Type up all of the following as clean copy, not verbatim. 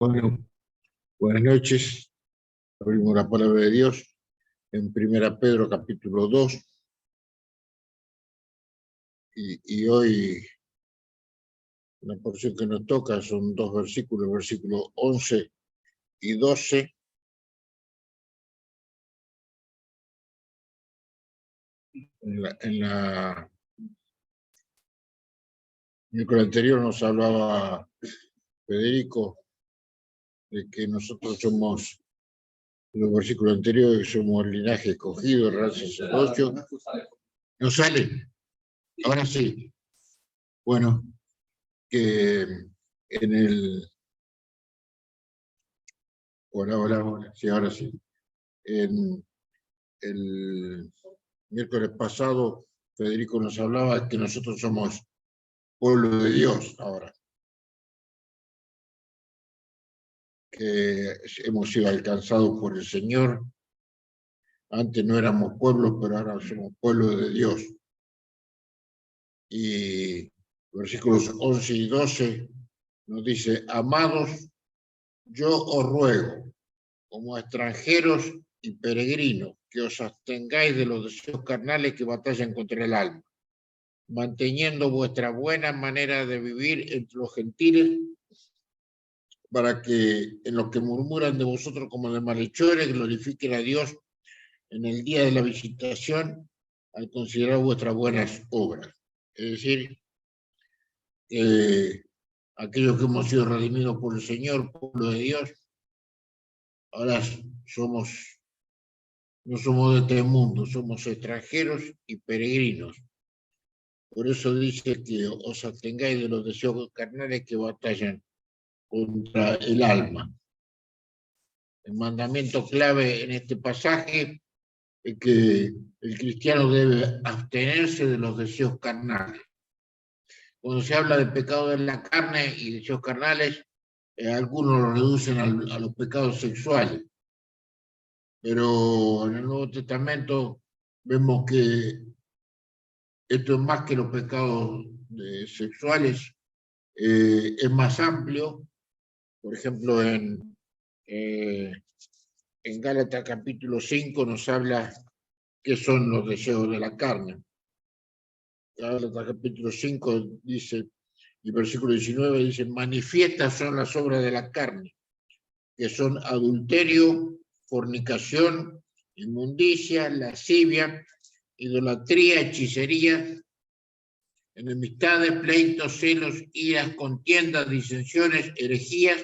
Bueno, buenas noches. Abrimos la palabra de Dios en 1 Pedro capítulo 2. Y hoy la porción que nos toca son dos versículos 11 y 12. En el miércoles anterior nos hablaba Federico de que nosotros somos, en los versículos anteriores, somos el linaje escogido, el real sacerdocio. ¿No sale? Ahora sí. Bueno, que en el... Hola, sí, ahora sí. En el miércoles pasado, Federico nos hablaba que nosotros somos pueblo de Dios ahora, que hemos sido alcanzados por el Señor. Antes no éramos pueblos, pero ahora somos pueblo de Dios. Y versículos 11 y 12 nos dice: amados, yo os ruego, como extranjeros y peregrinos, que os abstengáis de los deseos carnales que batallan contra el alma, manteniendo vuestra buena manera de vivir entre los gentiles, para que en los que murmuran de vosotros como de malhechores glorifiquen a Dios en el día de la visitación al considerar vuestras buenas obras. Es decir, aquellos que hemos sido redimidos por el Señor, pueblo de Dios, ahora no somos de este mundo, somos extranjeros y peregrinos. Por eso dice que os abstengáis de los deseos carnales que batallan contra el alma. El mandamiento clave en este pasaje es que el cristiano debe abstenerse de los deseos carnales. Cuando se habla de pecado de la carne y deseos carnales, algunos lo reducen a los pecados sexuales, pero en el Nuevo Testamento vemos que esto es más que los pecados sexuales, es más amplio. Por ejemplo, en Gálatas capítulo 5 nos habla qué son los deseos de la carne. Gálatas capítulo 5 dice, y versículo 19 dice: manifiestas son las obras de la carne, que son adulterio, fornicación, inmundicia, lascivia, idolatría, hechicería, enemistades, pleitos, celos, iras, contiendas, disensiones, herejías,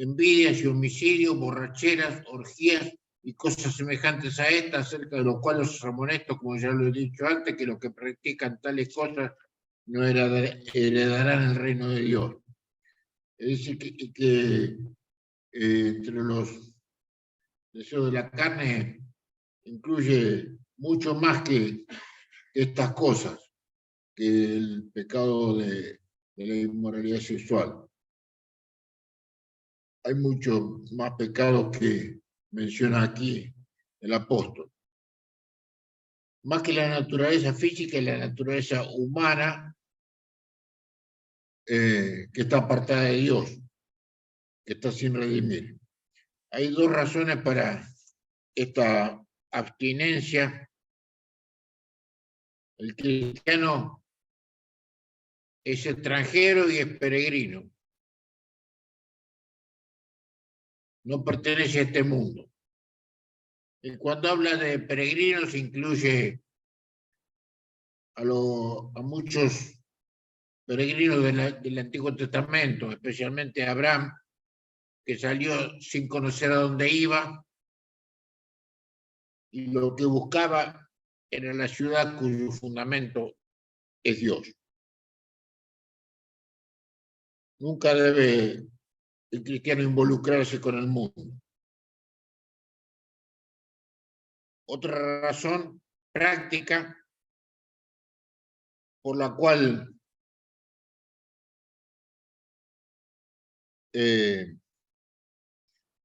envidias y homicidios, borracheras, orgías y cosas semejantes a estas, acerca de lo cual os amonesto, como ya lo he dicho antes, que los que practican tales cosas no heredarán el reino de Dios. Es decir, que entre los deseos de la carne incluye mucho más que estas cosas, que el pecado de la inmoralidad sexual. Hay muchos más pecados que menciona aquí el apóstol. Más que la naturaleza física y la naturaleza humana, que está apartada de Dios, que está sin redimir. Hay dos razones para esta abstinencia. El cristiano es extranjero y es peregrino. No pertenece a este mundo. Y cuando habla de peregrinos incluye a muchos peregrinos del Antiguo Testamento, especialmente a Abraham, que salió sin conocer a dónde iba, y lo que buscaba era la ciudad cuyo fundamento es Dios. Nunca debe el cristiano involucrarse con el mundo. Otra razón práctica por la cual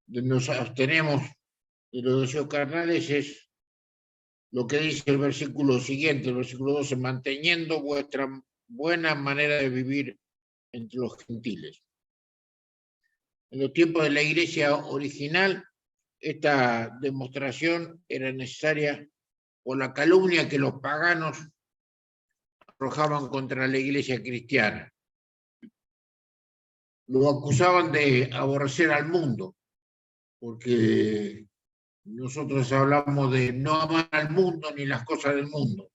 nos abstenemos de los deseos carnales es lo que dice el versículo siguiente, el versículo 12: manteniendo vuestra buena manera de vivir entre los gentiles. En los tiempos de la iglesia original, esta demostración era necesaria por la calumnia que los paganos arrojaban contra la iglesia cristiana. Lo acusaban de aborrecer al mundo, porque nosotros hablamos de no amar al mundo ni las cosas del mundo.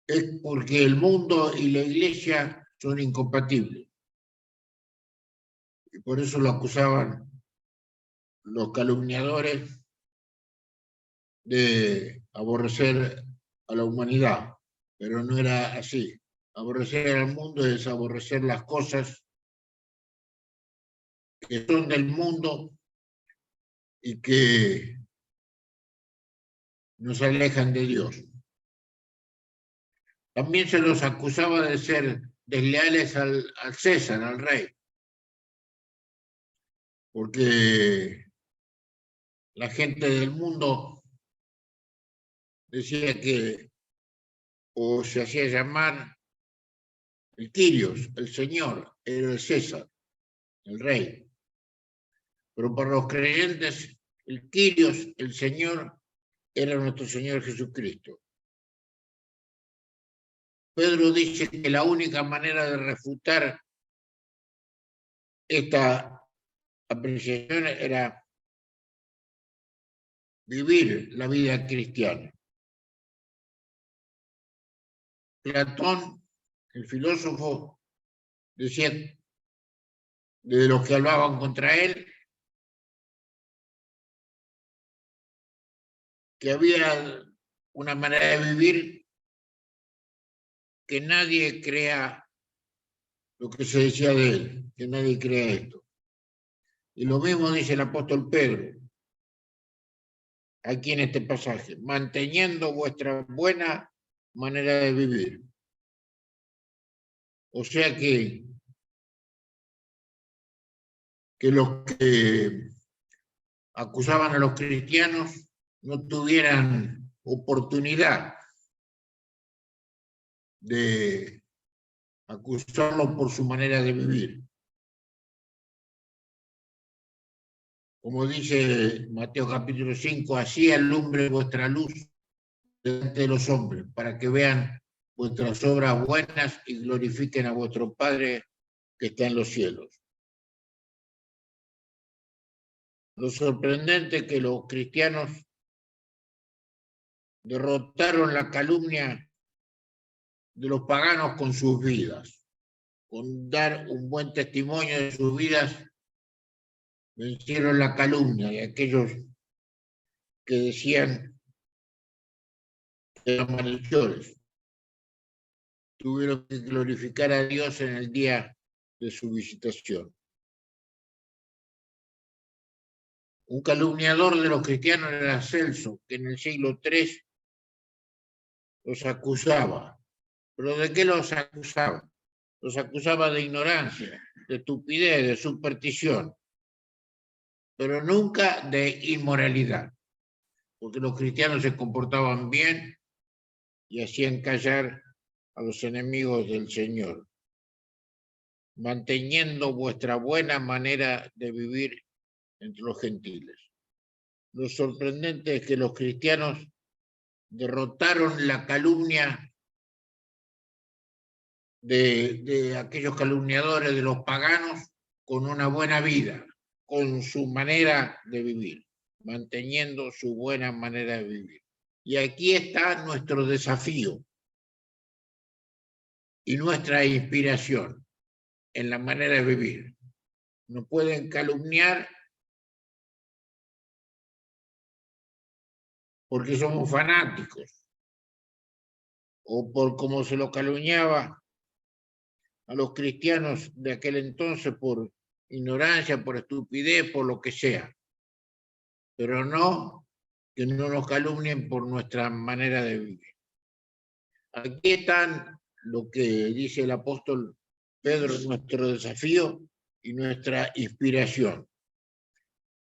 Es porque el mundo y la iglesia son incompatibles. Y por eso lo acusaban los calumniadores de aborrecer a la humanidad, pero no era así. Aborrecer al mundo es aborrecer las cosas que son del mundo y que nos alejan de Dios. También se los acusaba de ser desleales al César, al rey, porque la gente del mundo decía que, o se hacía llamar el Kyrios, el Señor, era el César, el rey. Pero para los creyentes, el Kyrios, el Señor, era nuestro Señor Jesucristo. Pedro dice que la única manera de refutar esta apreciación era vivir la vida cristiana. Platón, el filósofo, decía de los que hablaban contra él que había una manera de vivir que nadie crea lo que se decía de él, que nadie crea esto. Y lo mismo dice el apóstol Pedro aquí en este pasaje, manteniendo vuestra buena manera de vivir. O sea que los que acusaban a los cristianos no tuvieran oportunidad de acusarlos por su manera de vivir. Como dice Mateo capítulo 5, así alumbre vuestra luz delante de los hombres, para que vean vuestras obras buenas y glorifiquen a vuestro Padre que está en los cielos. Lo sorprendente es que los cristianos derrotaron la calumnia de los paganos con sus vidas, con dar un buen testimonio de sus vidas, vencieron la calumnia de aquellos que decían que eran malhechores. Tuvieron que glorificar a Dios en el día de su visitación. Un calumniador de los cristianos era Celso, que en el siglo III los acusaba. ¿Pero de qué los acusaba? Los acusaba de ignorancia, de estupidez, de superstición, pero nunca de inmoralidad, porque los cristianos se comportaban bien y hacían callar a los enemigos del Señor, manteniendo vuestra buena manera de vivir entre los gentiles. Lo sorprendente es que los cristianos derrotaron la calumnia de aquellos calumniadores, de los paganos, con una buena vida, con su manera de vivir, manteniendo su buena manera de vivir. Y aquí está nuestro desafío y nuestra inspiración en la manera de vivir. Nos pueden calumniar porque somos fanáticos, o por como se lo calumniaba a los cristianos de aquel entonces por ignorancia, por estupidez, por lo que sea. Pero no que no nos calumnien por nuestra manera de vivir. Aquí están lo que dice el apóstol Pedro, nuestro desafío y nuestra inspiración.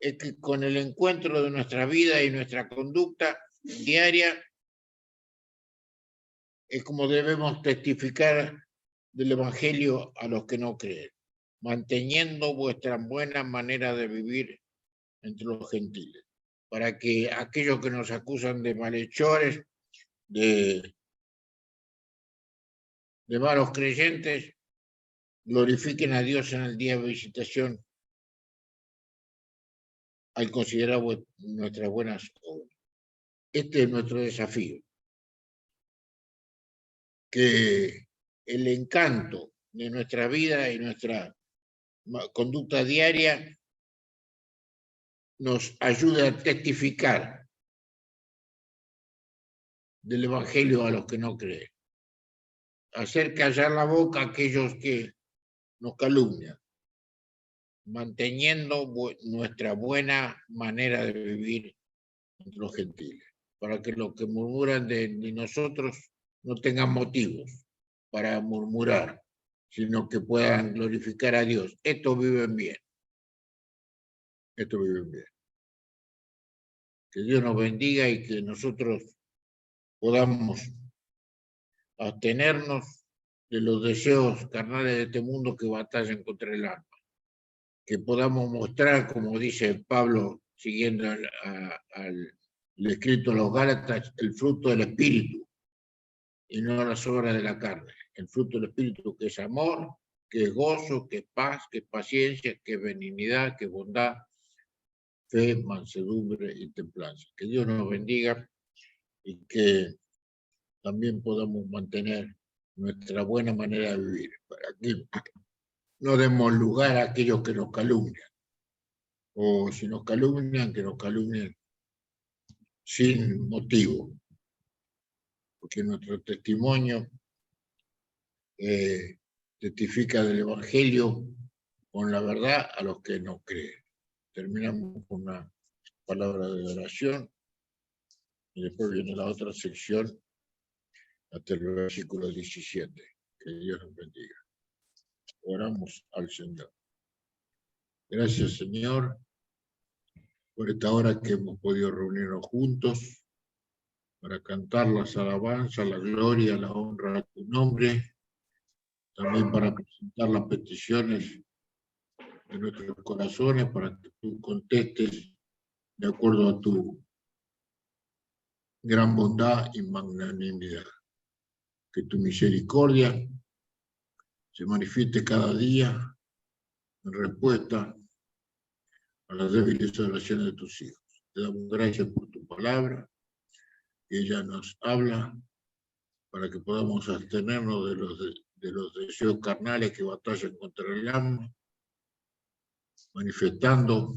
Es que con el encuentro de nuestra vida y nuestra conducta diaria es como debemos testificar del Evangelio a los que no creen, manteniendo vuestra buena manera de vivir entre los gentiles, para que aquellos que nos acusan de malhechores, de malos creyentes, glorifiquen a Dios en el día de visitación al considerar nuestras buenas obras. Este es nuestro desafío, que el encanto de nuestra vida y nuestra conducta diaria nos ayude a testificar del Evangelio a los que no creen, hacer callar la boca a aquellos que nos calumnian, manteniendo nuestra buena manera de vivir entre los gentiles, para que los que murmuran de nosotros no tengan motivos para murmurar, sino que puedan glorificar a Dios. Estos viven bien. Estos viven bien. Que Dios nos bendiga y que nosotros podamos abstenernos de los deseos carnales de este mundo que batallan contra el alma. Que podamos mostrar, como dice Pablo, siguiendo el escrito a los Gálatas, el fruto del Espíritu y no las obras de la carne. El fruto del Espíritu, que es amor, que es gozo, que es paz, que es paciencia, que es benignidad, que es bondad, fe, mansedumbre y templanza. Que Dios nos bendiga y que también podamos mantener nuestra buena manera de vivir, para que no demos lugar a aquellos que nos calumnian, o si nos calumnian, que nos calumnien sin motivo, porque nuestro testimonio testifica del Evangelio con la verdad a los que no creen. Terminamos con una palabra de oración y después viene la otra sección hasta el versículo 17. Que Dios nos bendiga. Oramos al Señor. Gracias, Señor, por esta hora que hemos podido reunirnos juntos para cantar las alabanzas, la gloria, la honra a tu nombre, también para presentar las peticiones de nuestros corazones, para que tú contestes de acuerdo a tu gran bondad y magnanimidad. Que tu misericordia se manifieste cada día en respuesta a las débiles oraciones de tus hijos. Te damos gracias por tu palabra, que ella nos habla para que podamos abstenernos de los deseos carnales que batallan contra el alma, manifestando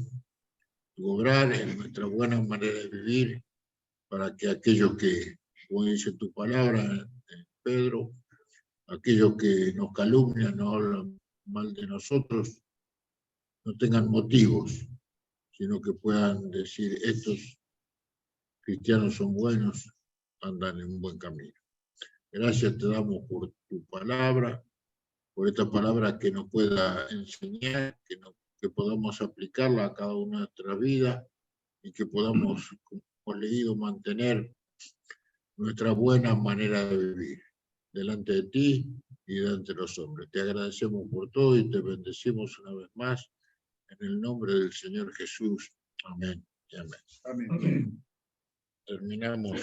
tu obrar en nuestra buena manera de vivir, para que aquellos que, como dice tu palabra, Pedro, aquellos que nos calumnian, no hablan mal de nosotros, no tengan motivos, sino que puedan decir, estos cristianos son buenos, andan en un buen camino. Gracias te damos por tu palabra, por esta palabra que nos pueda enseñar, que podamos aplicarla a cada una de nuestras vidas y que podamos, como hemos leído, mantener nuestra buena manera de vivir delante de ti y delante de los hombres. Te agradecemos por todo y te bendecimos una vez más en el nombre del Señor Jesús. Amén y amén. Amén. Terminamos